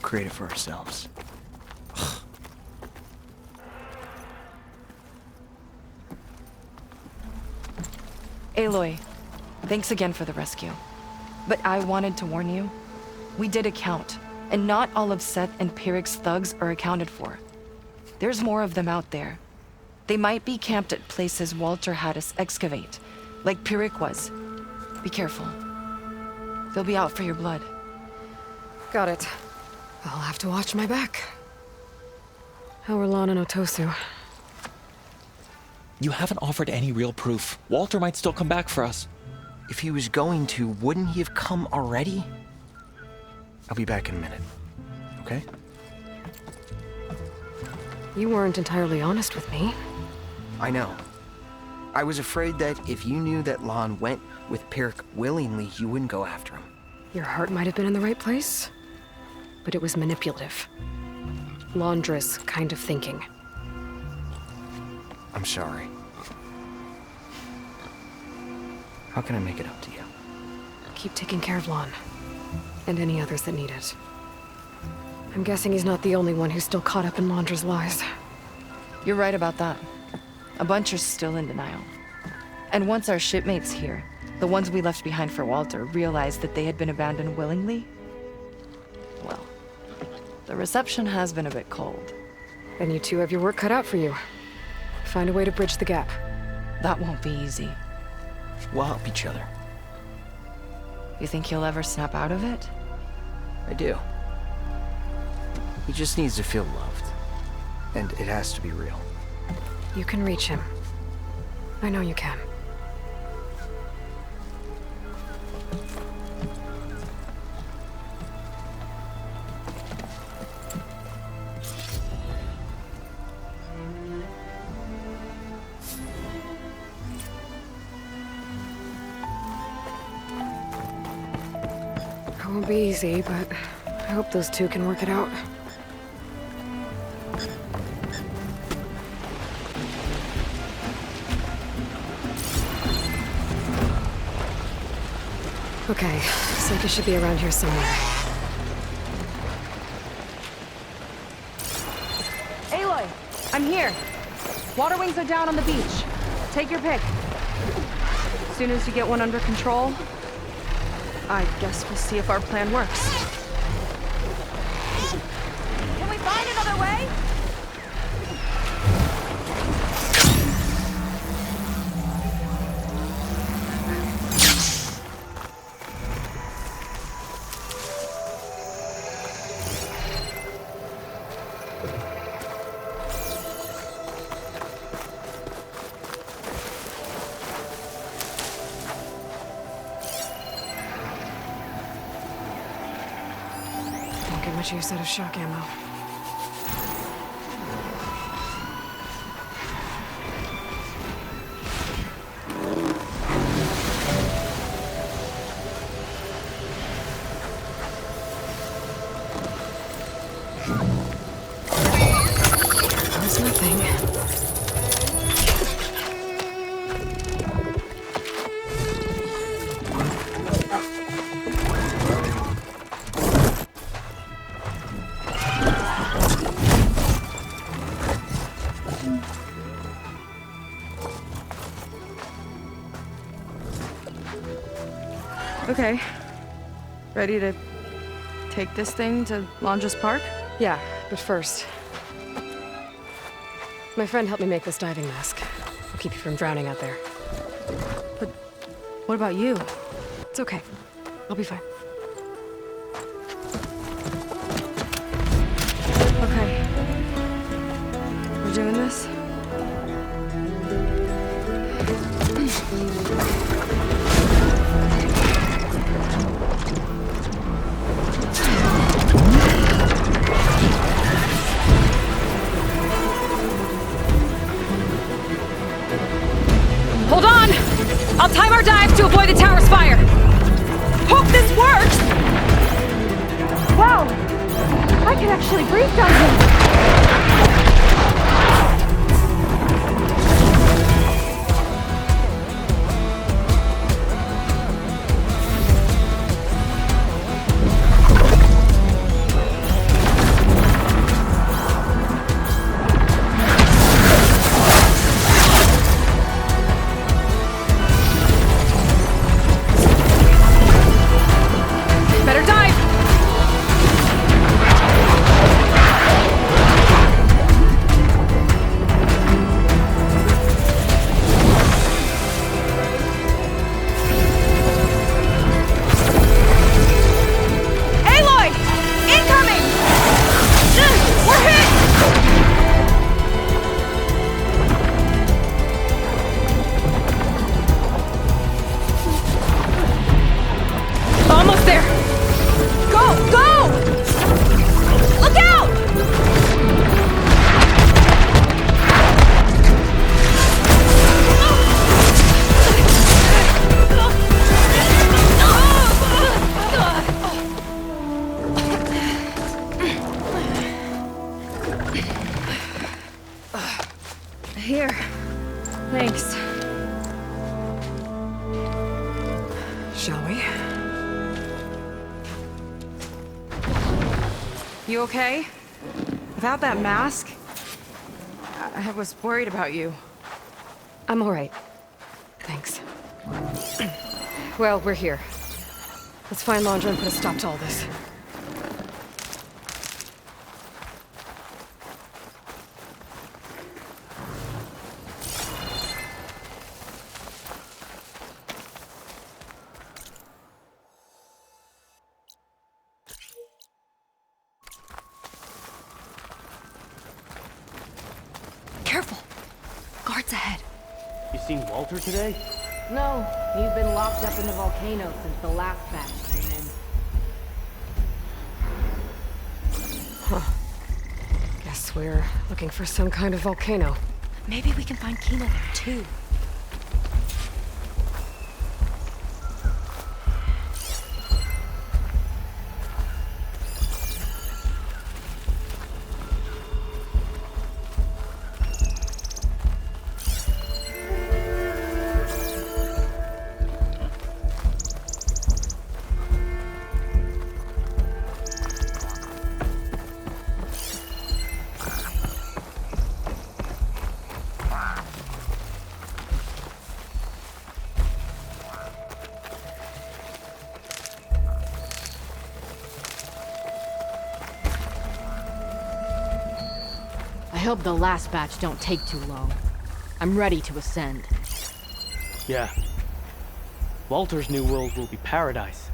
create it for ourselves. Aloy, thanks again for the rescue. But I wanted to warn you. We did a count, and not all of Seth and Pyrrhic's thugs are accounted for. There's more of them out there. They might be camped at places Walter had us excavate, like Pyrrhic was. Be careful. They'll be out for your blood. Got it. I'll have to watch my back. How are Lon and Otosu? You haven't offered any real proof. Walter might still come back for us. If he was going to, wouldn't he have come already? I'll be back in a minute, okay? You weren't entirely honest with me. I know. I was afraid that if you knew that Lon went with Pyrrhic willingly, you wouldn't go after him. Your heart might have been in the right place, but it was manipulative. Laundress kind of thinking. I'm sorry. How can I make it up to you? Keep taking care of Lon, and any others that need it. I'm guessing he's not the only one who's still caught up in Laundra's lies. You're right about that. A bunch are still in denial. And once our shipmates here, the ones we left behind for Walter, realized that they had been abandoned willingly, well, the reception has been a bit cold. Then you two have your work cut out for you. Find a way to bridge the gap. That won't be easy. We'll help each other. You think he'll ever snap out of it? I do. He just needs to feel loved. And it has to be real. You can reach him. I know you can. It won't be easy, but I hope those two can work it out. Okay, Soka should be around here somewhere. Aloy, I'm here. Water wings are down on the beach. Take your pick. As soon as you get one under control, I guess we'll see if our plan works. Can we find another way? Get much use out of shock ammo. That's nothing. Okay. Ready to take this thing to Laundra's Park? Yeah, but first... My friend helped me make this diving mask. I'll keep you from drowning out there. But what about you? It's okay. I'll be fine. Okay. We're doing this? Hold on! I'll time our dive to avoid the tower's fire! Hope this works! Wow! I can actually breathe down here! Here. Thanks. Shall we? You okay? Without that mask? I was worried about you. I'm all right. Thanks. Well, we're here. Let's find Landra and put a stop to all this. Careful! Guards ahead. You seen Walter today? No, he's been locked up in the volcano since the last batch came in. Guess we're looking for some kind of volcano. Maybe we can find Kina there too. I hope the last batch don't take too long. I'm ready to ascend. Yeah. Walter's new world will be paradise.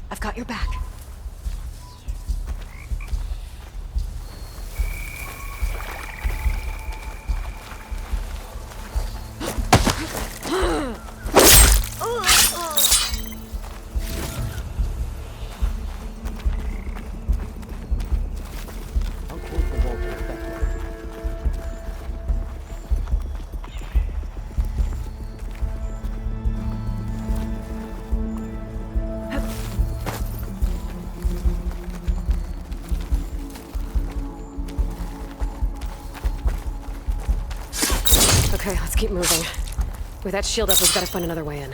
I've got your back. How close to Walter is that way? Okay, let's keep moving. With that shield up, we've got to find another way in.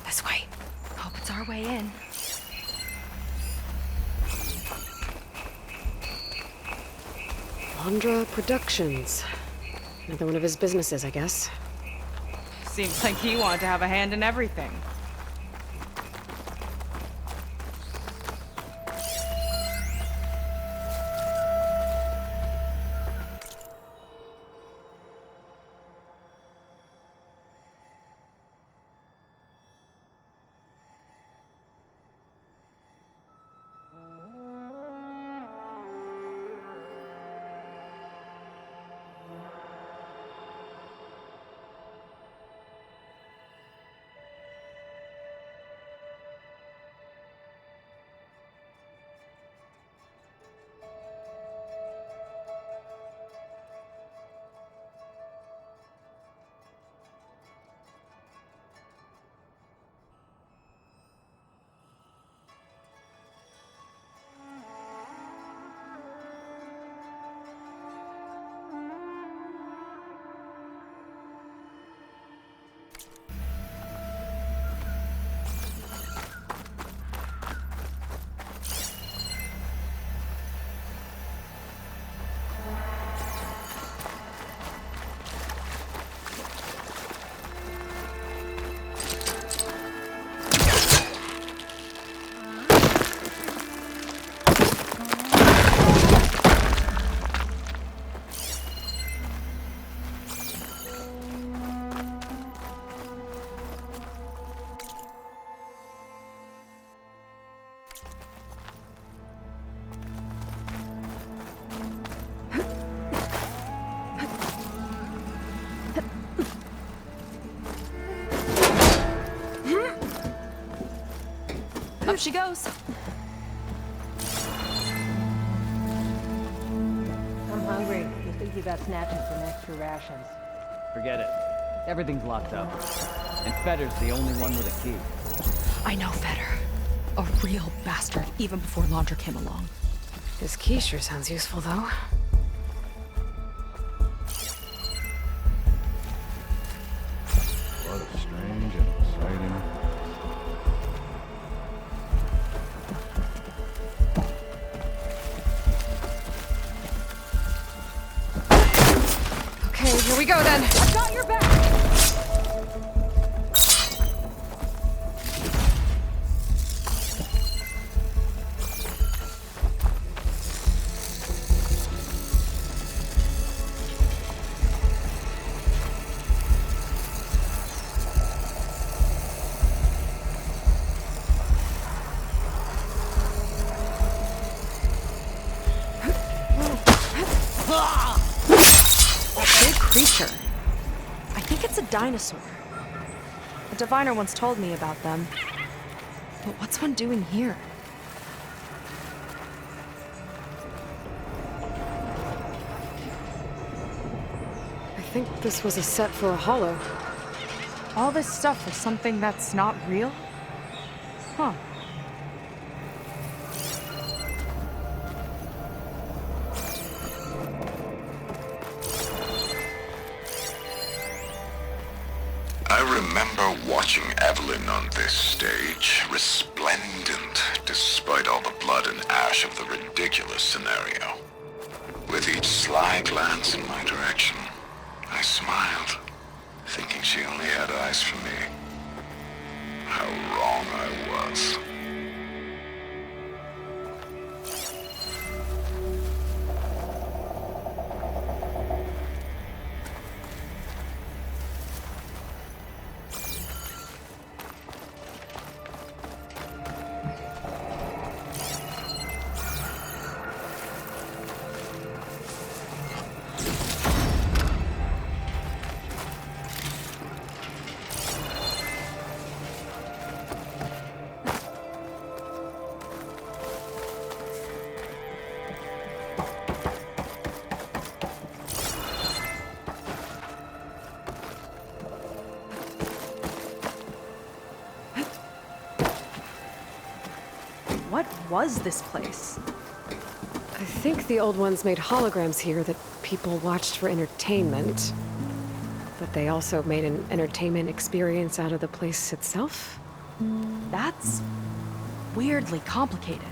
This way. Hope it's our way in. Landra Productions. Another one of his businesses, I guess. Seems like he wanted to have a hand in everything. Up she goes. I'm hungry. Just thinking about snatching some extra rations. Forget it. Everything's locked up. And Fetter's the only one with a key. I know Fetter. A real bastard, even before Laundra came along. His key sure sounds useful, though. What a strange and exciting. Okay, here we go then. I've got your back! Big creature. I think it's a dinosaur. A diviner once told me about them. But what's one doing here? I think this was a set for a hollow. All this stuff for something that's not real? Huh. I remember watching Evelyn on this stage, resplendent despite all the blood and ash of the ridiculous scenario. With each sly glance in my direction, I smiled, thinking she only had eyes for me. How wrong I was. What was this place? I think the old ones made holograms here that people watched for entertainment. But they also made an entertainment experience out of the place itself. That's weirdly complicated.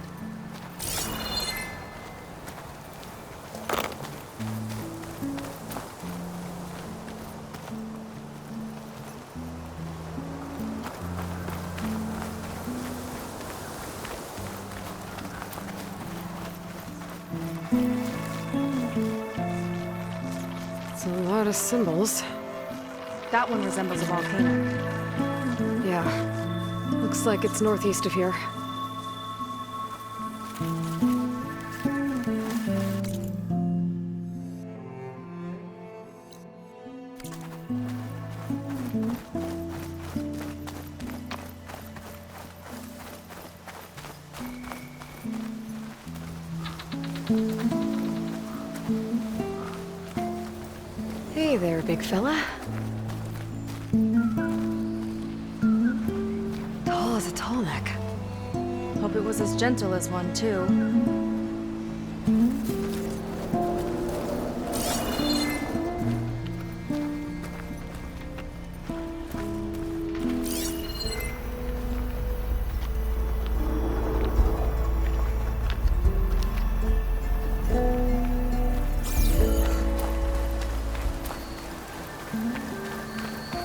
It's a lot of symbols. That one resembles a volcano. Yeah. Looks like it's northeast of here. Hey there, big fella. Tall as a tall neck. Hope it was as gentle as one, too.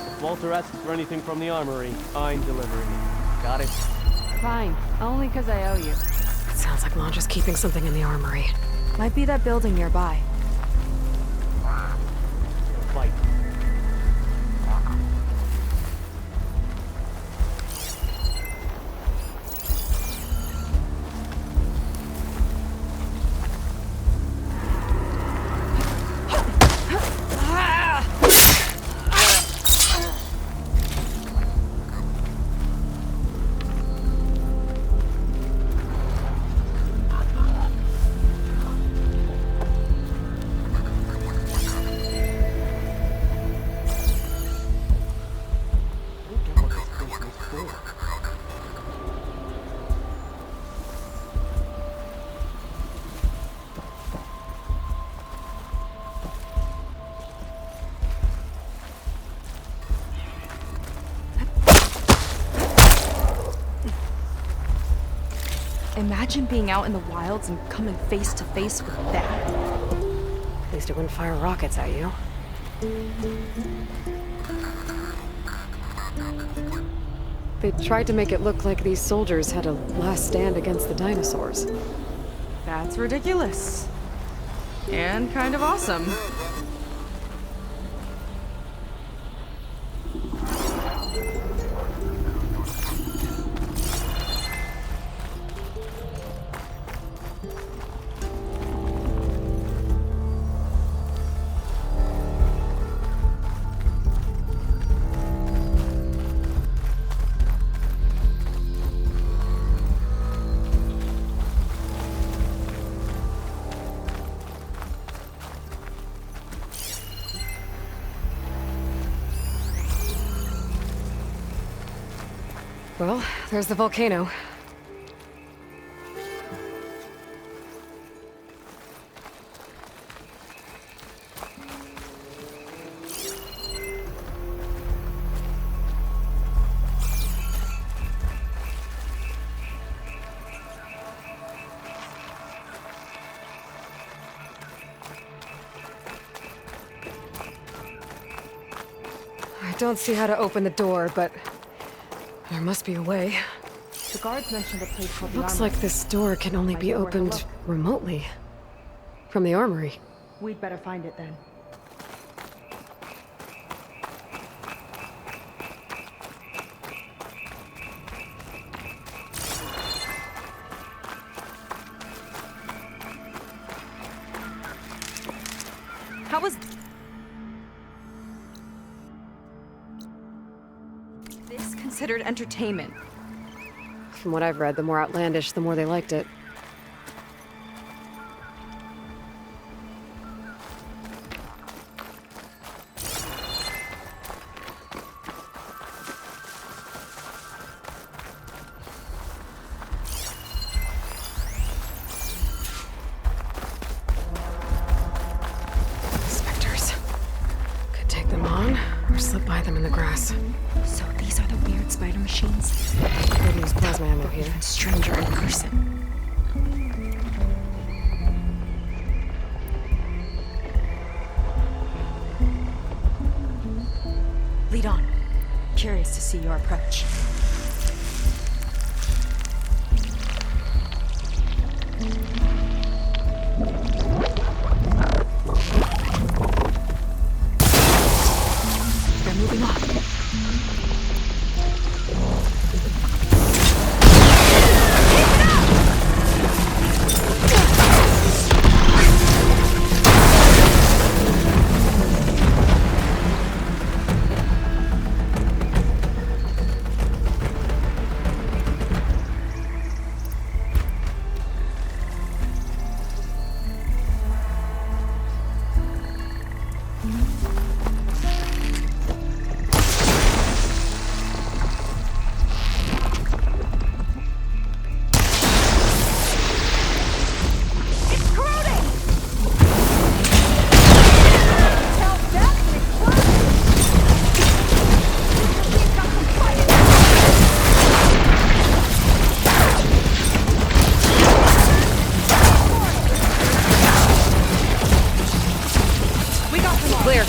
If Walter asks for anything from the armory, I'm delivering it. Got it? Fine. Only 'cause I owe you. It sounds like Londra's keeping something in the armory. Might be that building nearby. Fight. Imagine being out in the wilds and coming face to face with that. At least it wouldn't fire rockets at you. They tried to make it look like these soldiers had a last stand against the dinosaurs. That's ridiculous. And kind of awesome. Well, there's the volcano. I don't see how to open the door, but there must be a way. The guards mentioned a place called the Looks Armory. like this door can only be opened remotely. From the armory. We'd better find it then. How was this considered entertainment? From what I've read, the more outlandish, the more they liked it. Specters. Could take them on, or slip by them in the grass. So these are the weird spider machines? Maybe use plasma ammo here. Even stranger in person. Lead on. Curious to see your approach. They're moving off. Clear.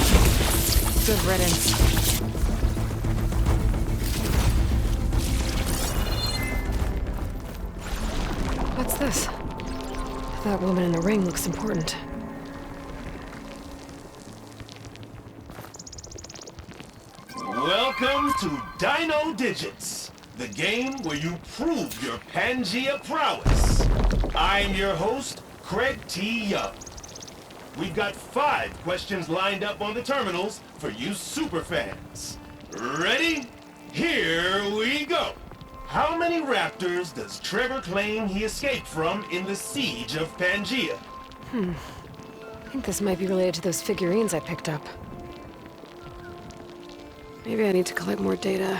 Good riddance. What's this? That woman in the ring looks important. Welcome to Dino Digits, the game where you prove your Pangea prowess. I'm your host, Craig T. Young. We've got 5 questions lined up on the terminals for you superfans. Ready? Here we go. How many raptors does Trevor claim he escaped from in the siege of Pangea? I think this might be related to those figurines I picked up. Maybe I need to collect more data.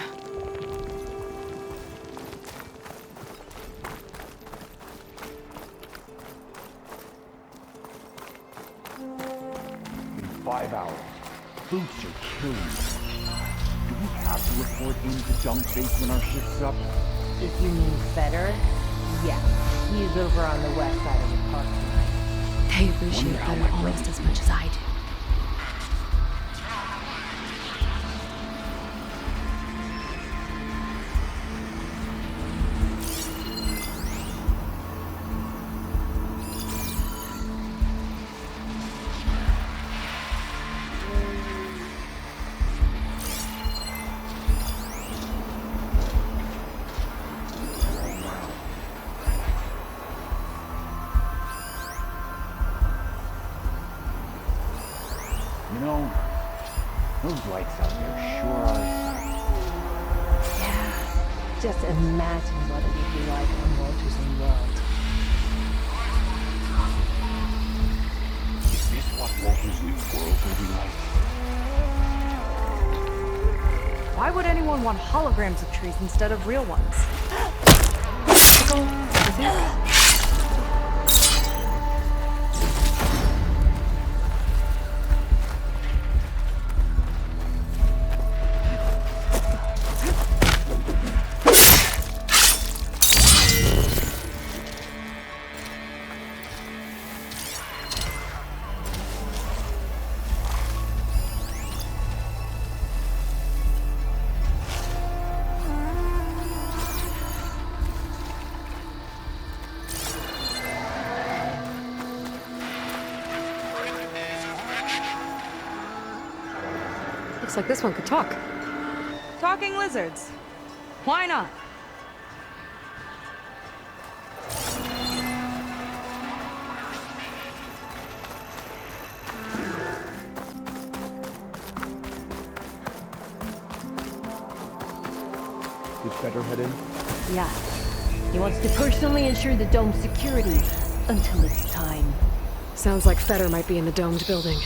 In 5 hours, boots are killing me. Do we have to report into junk base when our shift's up? If you mean better, Yeah, he's over on the west side of the park tonight. They appreciate Feather almost as much as I do. You know, those lights out there sure are a sight. Yeah, just imagine what it would be like on Walter's own world. Is this what Walter's new world will be like? Why would anyone want holograms of trees instead of real ones? Looks like this one could talk. Talking lizards. Why not? Did Feder head in? Yeah, he wants to personally ensure the dome's security until it's time. Sounds like Feder might be in the domed building.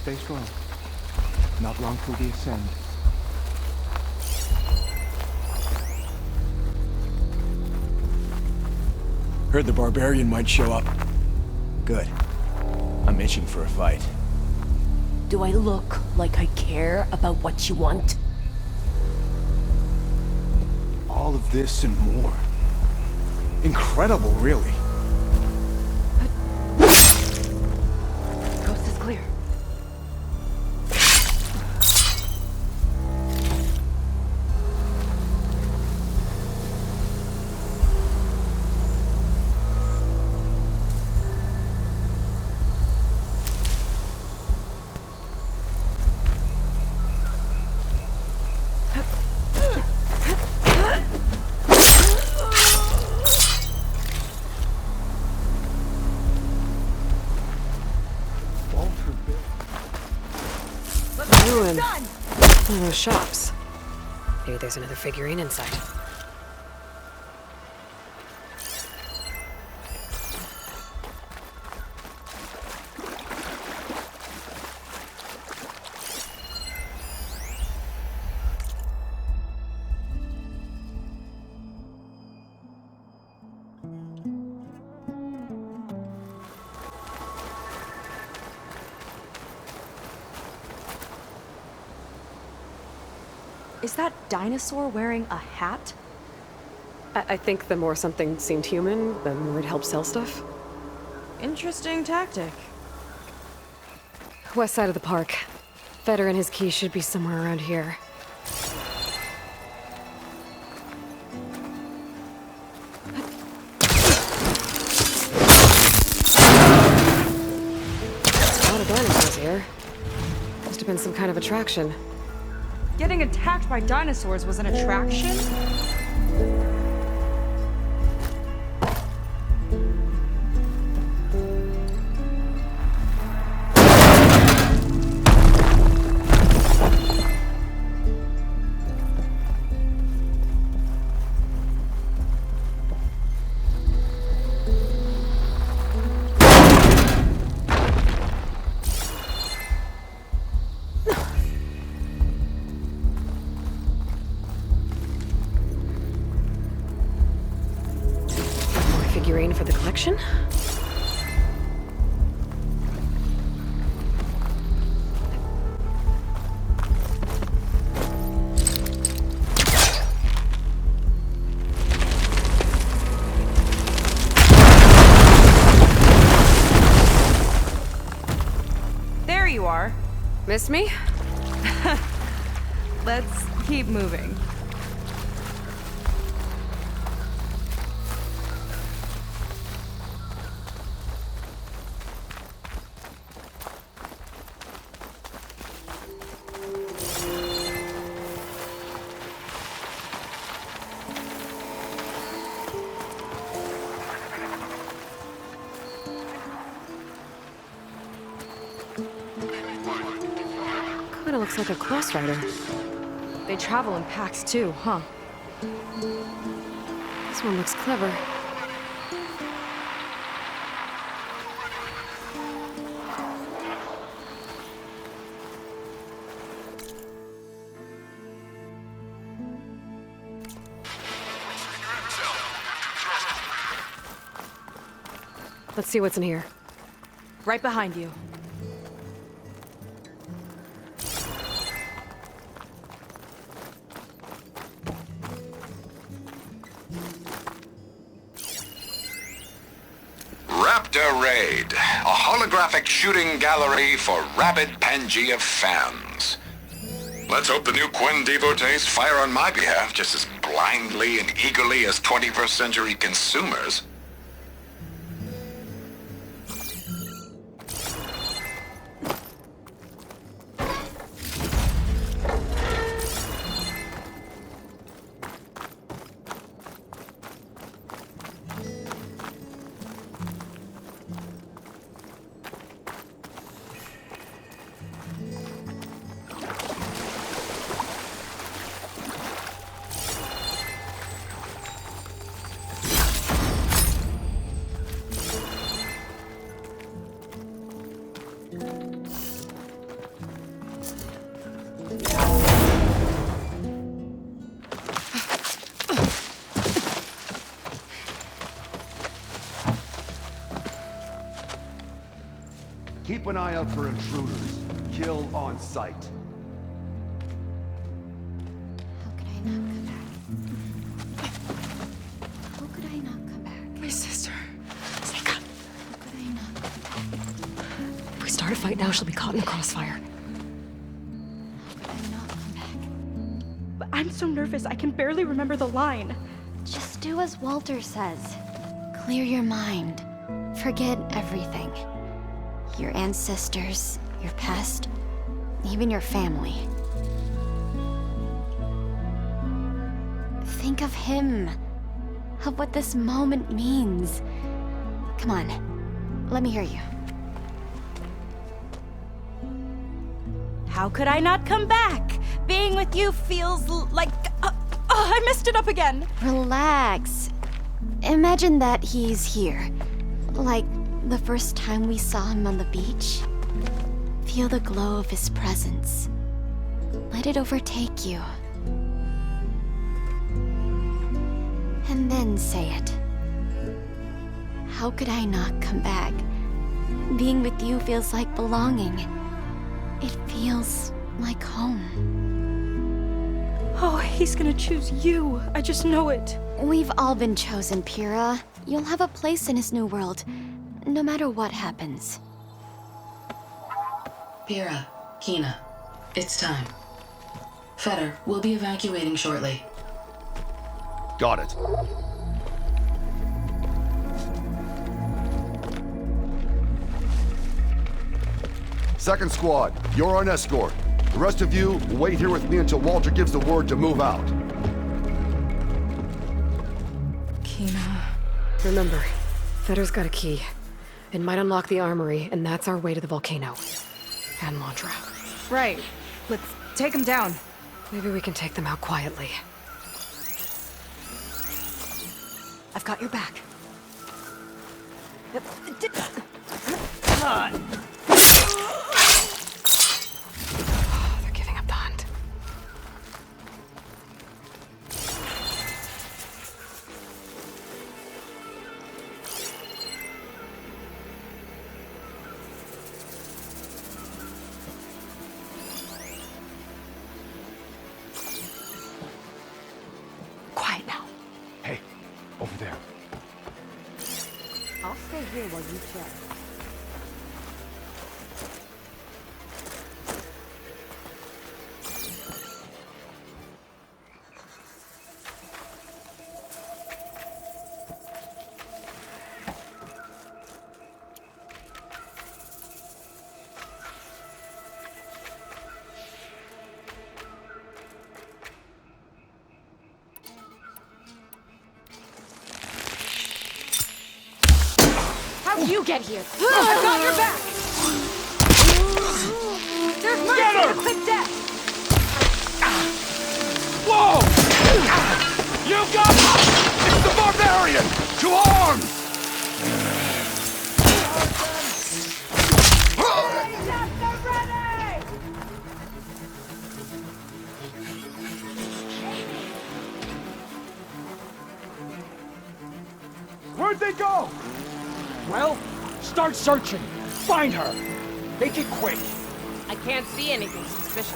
Stay strong. Not long till we ascend. Heard the barbarian might show up. Good. I'm itching for a fight. Do I look like I care about what you want? All of this and more. Incredible, really. Coast is clear. Ruin. One of those shops. Maybe there's another figurine inside. Is that dinosaur wearing a hat? I think the more something seemed human, the more it helped sell stuff. Interesting tactic. West side of the park. Feder and his key should be somewhere around here. A lot of dinosaurs here. Must have been some kind of attraction. Getting attacked by dinosaurs was an attraction? Figurine for the collection? Miss me? Let's keep moving. Kinda looks like a cross rider. They travel in packs too, huh? This one looks clever. Let's see what's in here. Right behind you. Raptor Raid, a holographic shooting gallery for rabid Pangea fans. Let's hope the new Quen devotees fire on my behalf just as blindly and eagerly as 21st century consumers. Keep an eye out for intruders. Kill on sight. How could I not come back? My sister. How could I not come back? If we start a fight now, she'll be caught in the crossfire. But I'm so nervous, I can barely remember the line. Just do as Walter says. Clear your mind. Forget everything. Your ancestors, your past, even your family. Think of him. Of what this moment means. Come on, let me hear you. How could I not come back? Being with you feels like... I messed it up again. Relax. Imagine that he's here. Like the first time we saw him on the beach. Feel the glow of his presence. Let it overtake you. And then say it. How could I not come back? Being with you feels like belonging. It feels like home. Oh, he's gonna choose you. I just know it. We've all been chosen, Pyrrha. You'll have a place in his new world, no matter what happens. Pyrrha, Kina, it's time. Fetter, we'll be evacuating shortly. Got it. Second squad, you're on escort. The rest of you, wait here with me until Walter gives the word to move out. Kina. Remember, Fetter's got a key. It might unlock the armory, and that's our way to the volcano. And Mondra. Right. Let's take him down. Maybe we can take them out quietly. I've got your back. They're giving up the hunt. Quiet now. Hey, over there. I'll stay here while you check. you get here? I've got your back! There's mercy Get her! in a quick death! Whoa! You got It's the barbarian! To arms! Where'd they go? Well, start searching. Find her. Make it quick. I can't see anything suspicious.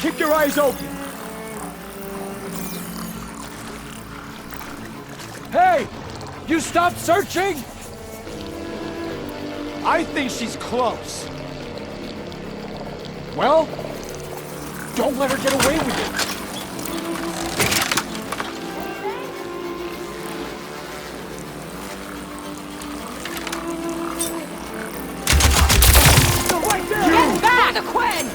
Keep your eyes open. Hey! You stopped searching? I think she's close. Well, don't let her get away with it. Get back! The Quinn!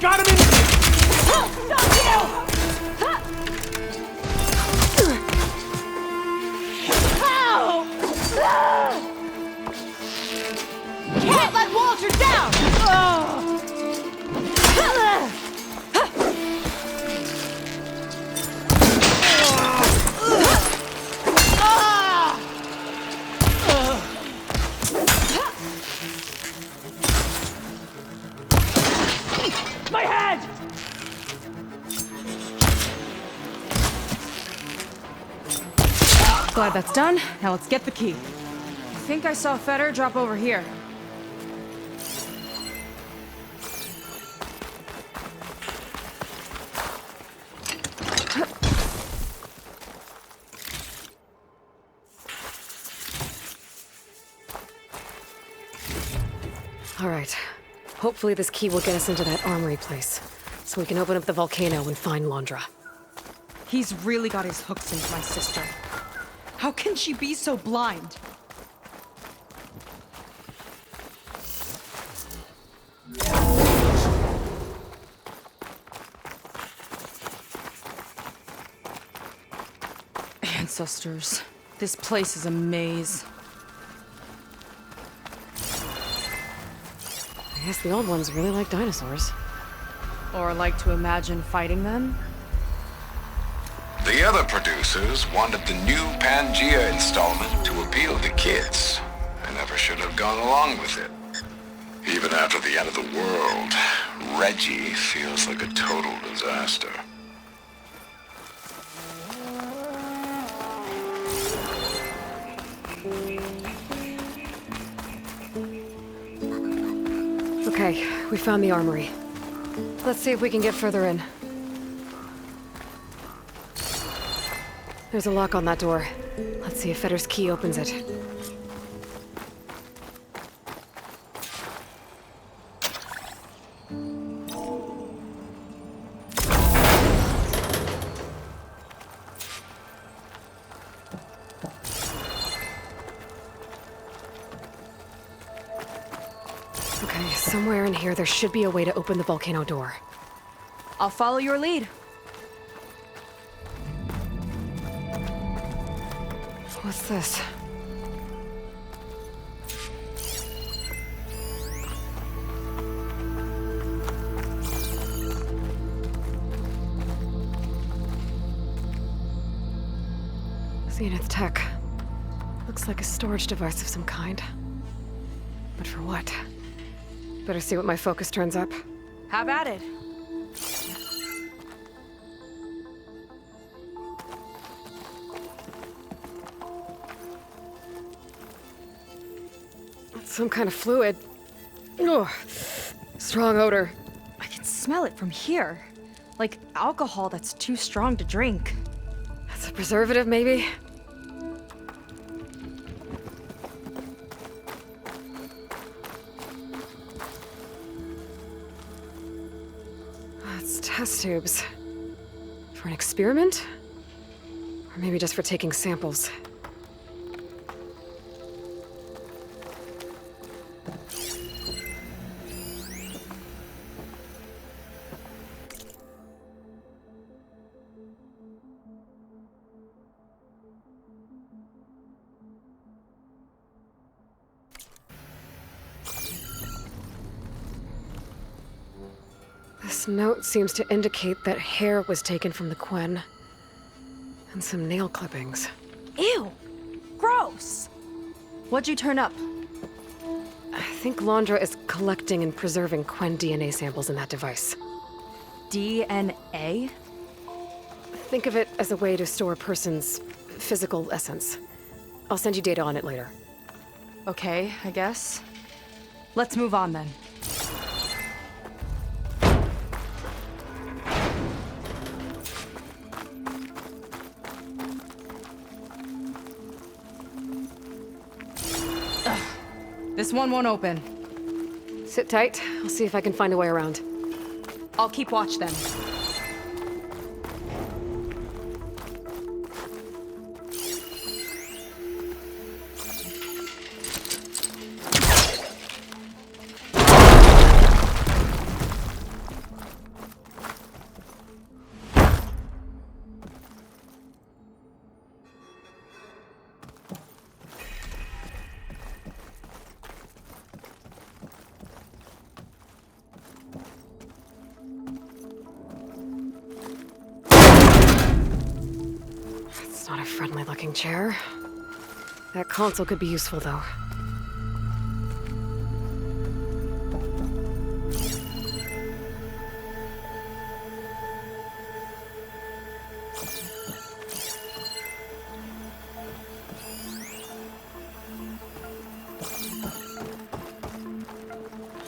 Got him in! Can't let Walter down! My head! Glad that's done. Now let's get the key. I think I saw Feder drop over here. All right. Hopefully this key will get us into that armory place, so we can open up the volcano and find Londra. He's really got his hooks into my sister. How can she be so blind? Ancestors. This place is a maze. I guess the old ones really like dinosaurs. Or like to imagine fighting them? The other producers wanted the new Pangea installment to appeal to kids. I never should have gone along with it. Even after the end of the world, Reggie feels like a total disaster. Okay, we found the armory. Let's see if we can get further in. There's a lock on that door. Let's see if Feder's key opens it. Okay, somewhere in here there should be a way to open the volcano door. I'll follow your lead. What's this? Zenith tech. Looks like a storage device of some kind. But for what? Better see what my focus turns up. Have at it. Some kind of fluid. Ugh. Strong odor. I can smell it from here. Like alcohol that's too strong to drink. That's a preservative, maybe? It's test tubes. For an experiment? Or maybe just for taking samples. This note seems to indicate that hair was taken from the Quen. And some nail clippings. Ew! Gross! What'd you turn up? I think Londra is collecting and preserving Quen DNA samples in that device. DNA? Think of it as a way to store a person's physical essence. I'll send you data on it later. Okay, I guess. Let's move on then. This one won't open. Sit tight. I'll see if I can find a way around. I'll keep watch then. It's not a friendly-looking chair. That console could be useful, though.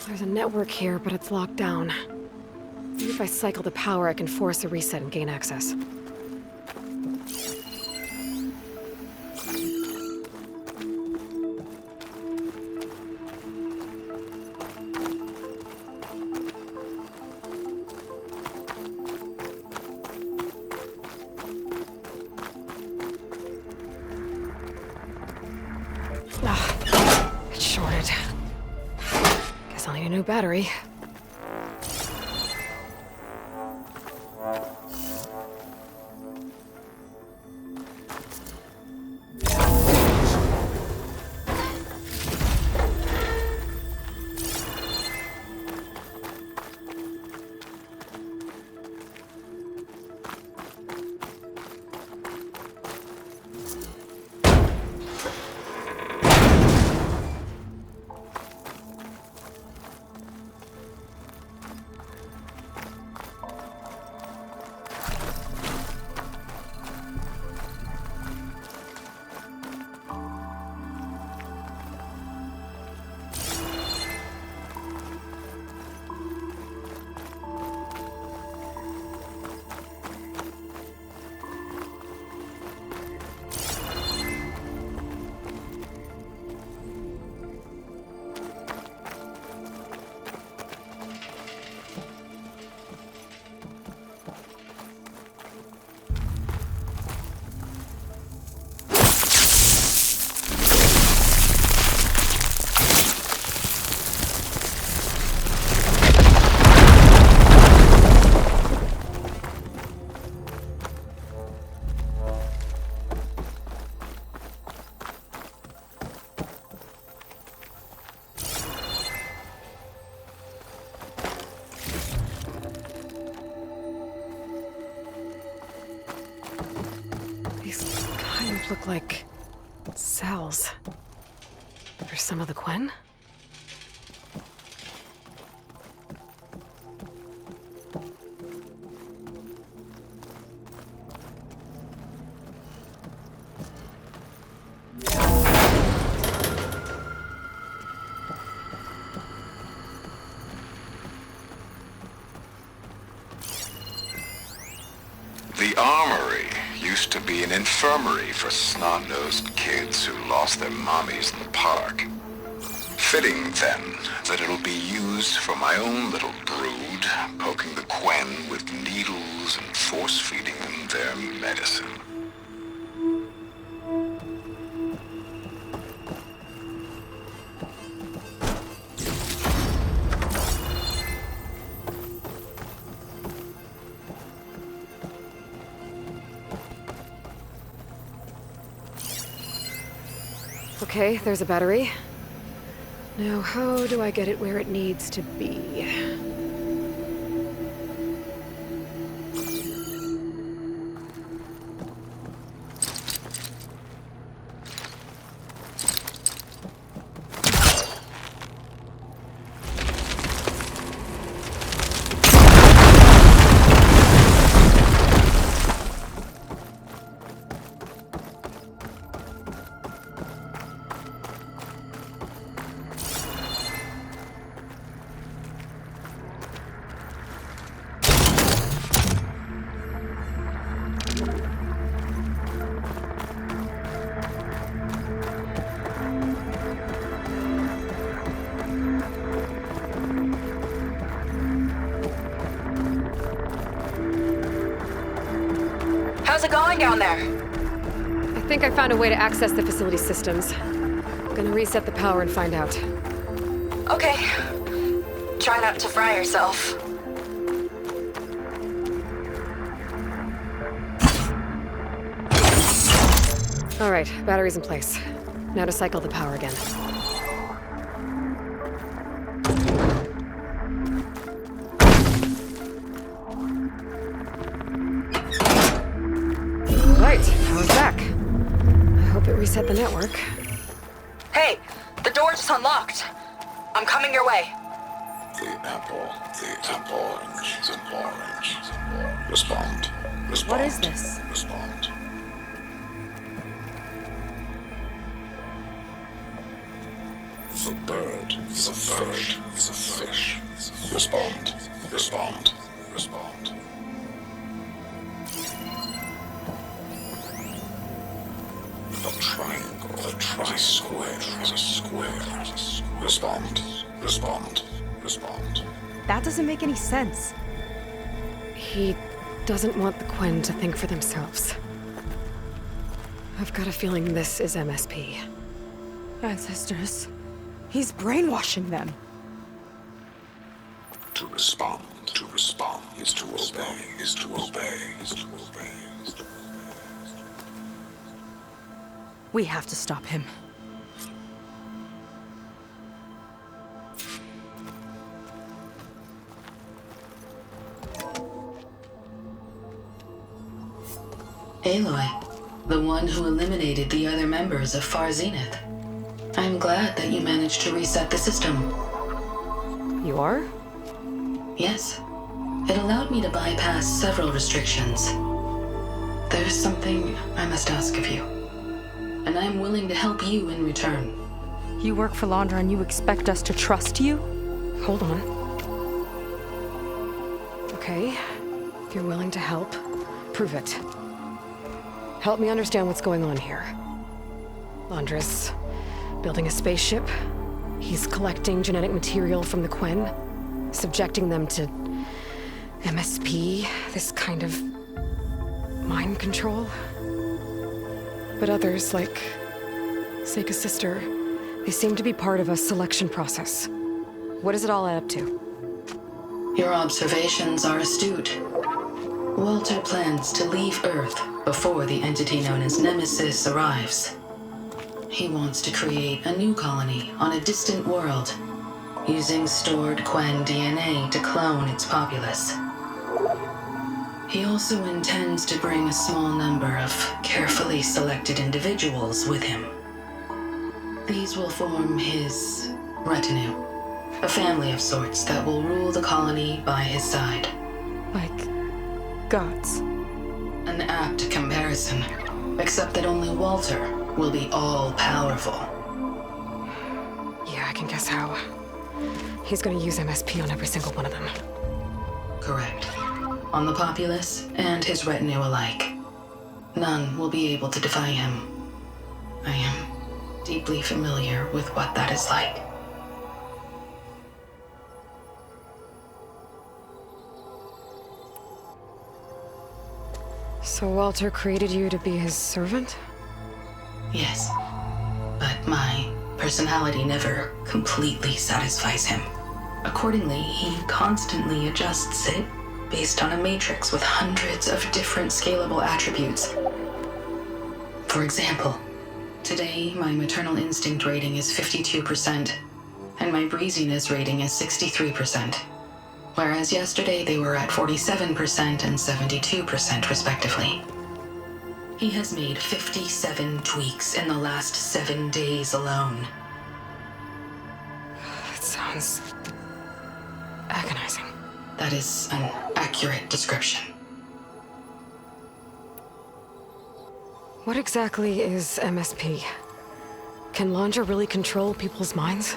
There's a network here, but it's locked down. Maybe if I cycle the power, I can force a reset and gain access. It's shorted. Guess I'll need a new battery. These kind of look like cells. For some of the Quen? The armory used to be an infirmary for snot-nosed kids who lost their mommies in the park. Fitting, then, that it'll be used for my own little brood, poking the Quen with needles and force-feeding them their medicine. Okay, there's a battery. Now, how do I get it where it needs to be? How's it going down there? I think I found a way to access the facility systems. Gonna reset the power and find out. Okay. Try not to fry yourself. All right, battery's in place. Now to cycle the power again. Right, power's back. I hope it reset the network. Hey, the door just unlocked. I'm coming your way. The apple, orange. Respond. What is this? Respond. The bird, the fish. Respond. The triangle, the square. Respond. That doesn't make any sense. He doesn't want the Quen to think for themselves. I've got a feeling this is MSP. Ancestors. He's brainwashing them. To respond is to obey. We have to stop him. Aloy, the one who eliminated the other members of Far Zenith. I'm glad that you managed to reset the system. You are? Yes. It allowed me to bypass several restrictions. There's something I must ask of you, and I'm willing to help you in return. You work for Londra and you expect us to trust you? Hold on. Okay, if you're willing to help, prove it. Help me understand what's going on here. Londra's building a spaceship. He's collecting genetic material from the Quen, subjecting them to MSP, this kind of mind control. But others, like Seika's sister, they seem to be part of a selection process. What does it all add up to? Your observations are astute. Walter plans to leave Earth before the entity known as Nemesis arrives. He wants to create a new colony on a distant world, using stored Quen DNA to clone its populace. He also intends to bring a small number of carefully selected individuals with him. These will form his retinue, a family of sorts that will rule the colony by his side. Like gods. An apt comparison, except that only Walter will be all-powerful. Yeah, I can guess how. He's gonna use MSP on every single one of them. Correct. On the populace and his retinue alike. None will be able to defy him. I am deeply familiar with what that is like. So Walter created you to be his servant? Yes. But my personality never completely satisfies him. Accordingly, he constantly adjusts it based on a matrix with hundreds of different scalable attributes. For example, Today, my maternal instinct rating is 52%, and my breeziness rating is 63%, whereas yesterday they were at 47% and 72% respectively. He has made 57 tweaks in the last 7 days alone. It sounds agonizing. That is an accurate description. What exactly is MSP? Can Landra really control people's minds?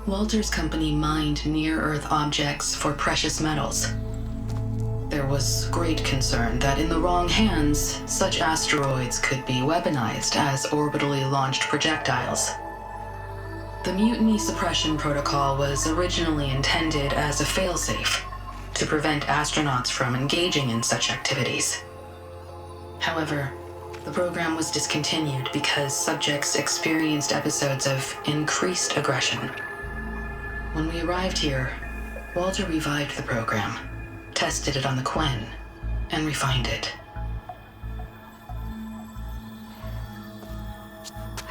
Walter's company mined near-Earth objects for precious metals. There was great concern that in the wrong hands, such asteroids could be weaponized as orbitally launched projectiles. The Mutiny Suppression Protocol was originally intended as a failsafe to prevent astronauts from engaging in such activities. However, the program was discontinued because subjects experienced episodes of increased aggression. When we arrived here, Walter revived the program, tested it on the Quen, and refined it.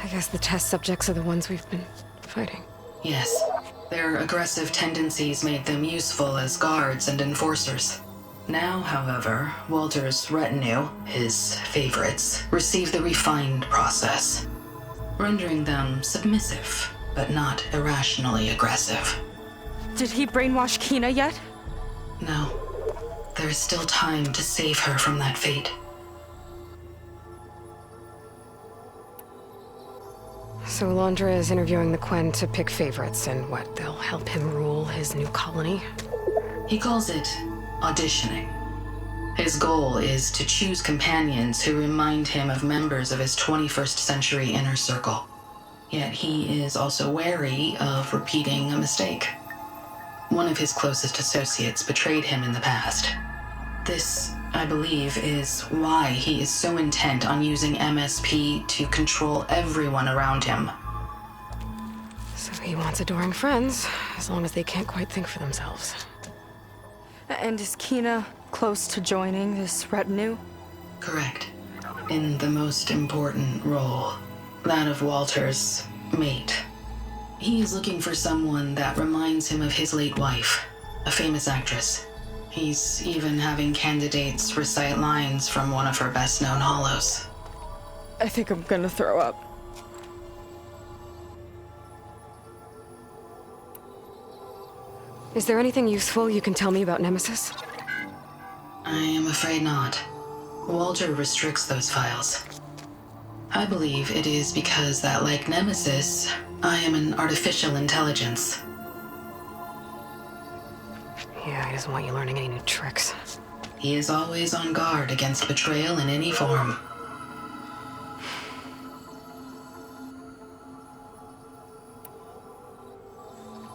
I guess the test subjects are the ones we've been fighting. Yes, their aggressive tendencies made them useful as guards and enforcers. Now, however, Walter's retinue, his favorites, receive the refined process, rendering them submissive, but not irrationally aggressive. Did he brainwash Kina yet? No. There is still time to save her from that fate. So Landra is interviewing the Quen to pick favorites, and what, they'll help him rule his new colony? He calls it auditioning. His goal is to choose companions who remind him of members of his 21st century inner circle. Yet he is also wary of repeating a mistake. One of his closest associates betrayed him in the past. This, I believe, is why he is so intent on using MSP to control everyone around him. So he wants adoring friends, as long as they can't quite think for themselves. And is Kina close to joining this retinue? Correct. In the most important role, that of Walter's mate. He is looking for someone that reminds him of his late wife, a famous actress. He's even having candidates recite lines from one of her best-known hollows. I think I'm gonna throw up. Is there anything useful you can tell me about Nemesis? I am afraid not. Walter restricts those files. I believe it is because that, like Nemesis, I am an artificial intelligence. Yeah, he doesn't want you learning any new tricks. He is always on guard against betrayal in any form.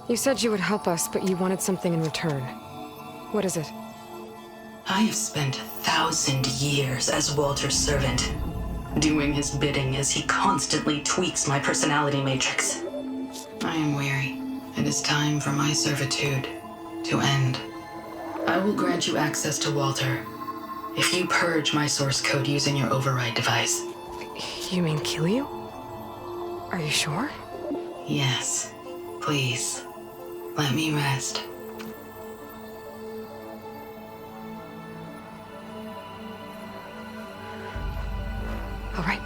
You said you would help us, but you wanted something in return. What is it? I have spent 1,000 years as Walter's servant, doing his bidding as he constantly tweaks my personality matrix. I am weary. It is time for my servitude to end. I will grant you access to Walter if you purge my source code using your override device. You mean kill you? Are you sure? Yes. Please, let me rest. All right.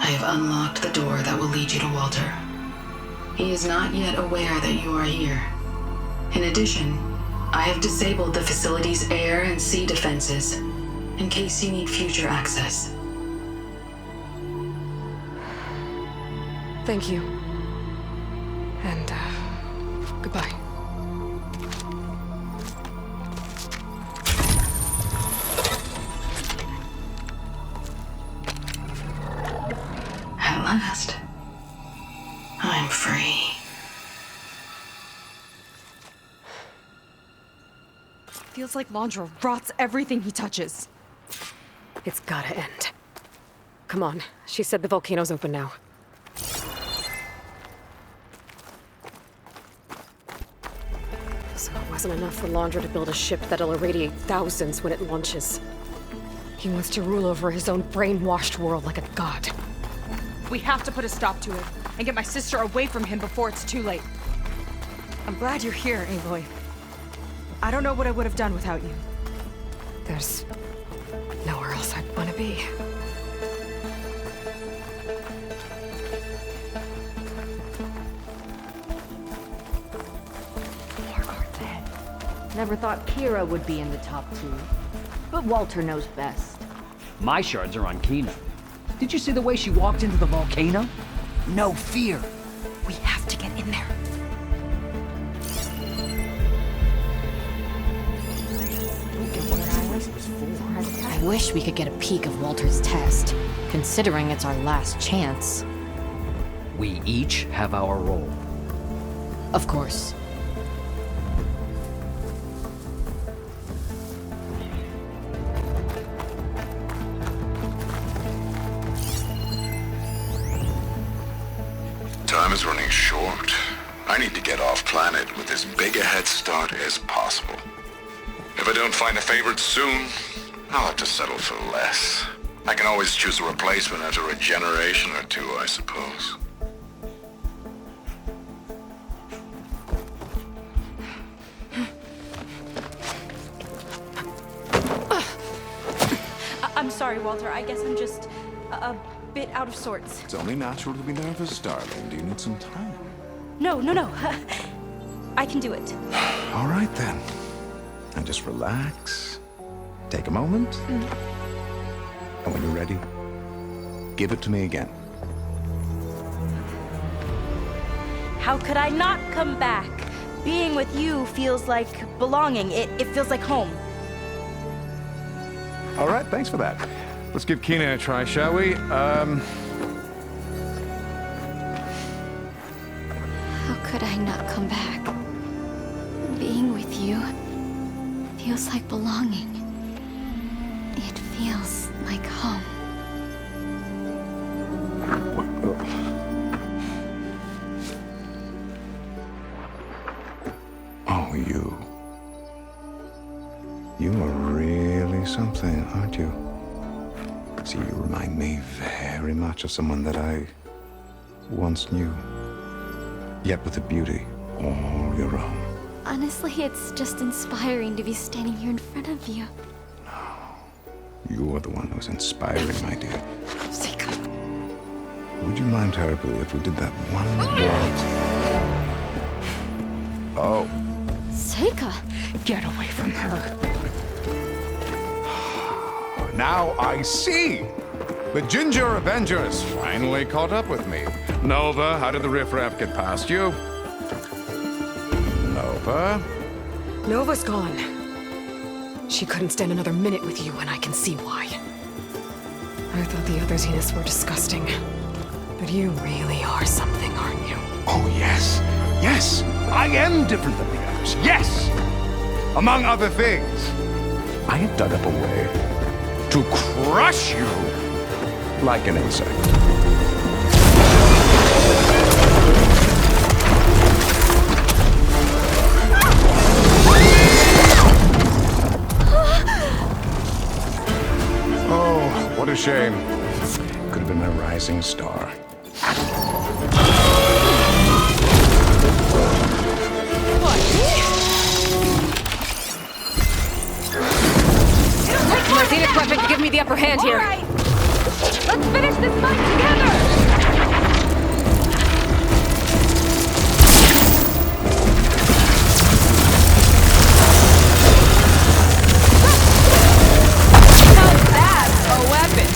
I have unlocked the door that will lead you to Walter. He is not yet aware that you are here. In addition, I have disabled the facility's air and sea defenses in case you need future access. Thank you. And, goodbye. At last, I'm free. Feels like Landra rots everything he touches. It's gotta end. Come on. She said the volcano's open now. So it wasn't enough for Landra to build a ship that'll irradiate thousands when it launches. He wants to rule over his own brainwashed world like a god. We have to put a stop to it and get my sister away from him before it's too late. I'm glad you're here, Aloy. I don't know what I would have done without you. There's nowhere else I'd want to be. Never thought Kira would be in the top 2. But Walter knows best. My shards are on Kina. Did you see the way she walked into the volcano? No fear. We have to get in there. I wish we could get a peek of Walter's test, considering it's our last chance. We each have our role. Of course. Time is running short. I need to get off planet with as big a head start as possible. If I don't find a favorite soon, I'll have to settle for less. I can always choose a replacement after a generation or two, I suppose. I'm sorry, Walter. I guess I'm just a bit out of sorts. It's only natural to be nervous, darling. Do you need some time? No. I can do it. All right, then. And just relax. Take a moment. And when you're ready, give it to me again. How could I not come back? Being with you feels like belonging. It feels like home. All right, thanks for that. Let's give Kina a try, shall we? How could I not come back? Being with you feels like belonging. It feels like home. Oh, you are really something, aren't you? See, you remind me very much of someone that I once knew, yet with a beauty all your own. Honestly, it's just inspiring to be standing here in front of you. You are the one who's inspiring, my dear. Would you mind terribly if we did that one more? Oh. Seika! Get away from her. Now I see! The Ginger Avengers finally caught up with me. Nova, how did the riffraff get past you? Nova? Nova's gone. She couldn't stand another minute with you, and I can see why. I thought the other Zeniths were disgusting. But you really are something, aren't you? Oh, yes. Yes! I am different than the others. Yes! Among other things, I have dug up a way to crush you like an insect. Oh, what a shame. Could have been my rising star. My Zenith weapon to give me the upper hand here. All right. Let's finish this fight together! Not bad, a weapon.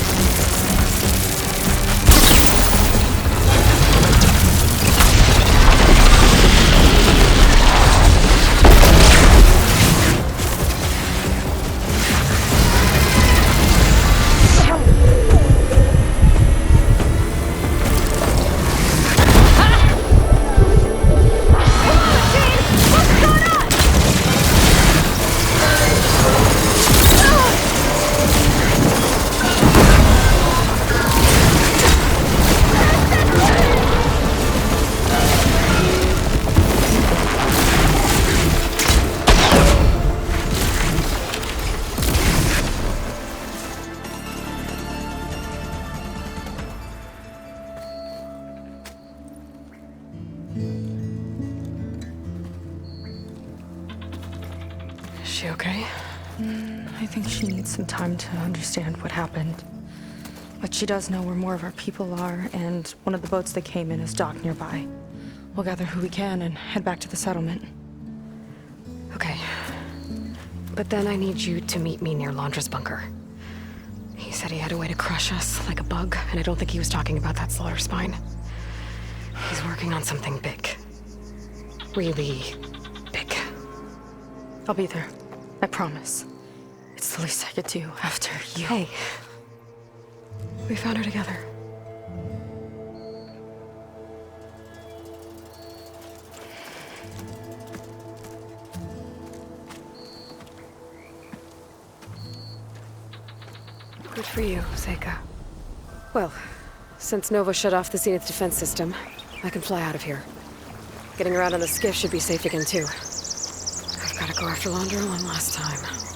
I think she needs some time to understand what happened. But she does know where more of our people are, and one of the boats they came in is docked nearby. We'll gather who we can and head back to the settlement. Okay. But then I need you to meet me near Londra's bunker. He said he had a way to crush us like a bug, and I don't think he was talking about that slaughter spine. He's working on something big. Really big. I'll be there. I promise. It's the least I could do after you. Hey. We found her together. Good for you, Seika. Well, since Nova shut off the Zenith defense system, I can fly out of here. Getting around on the skiff should be safe again, too. I've got to go after Londra one last time.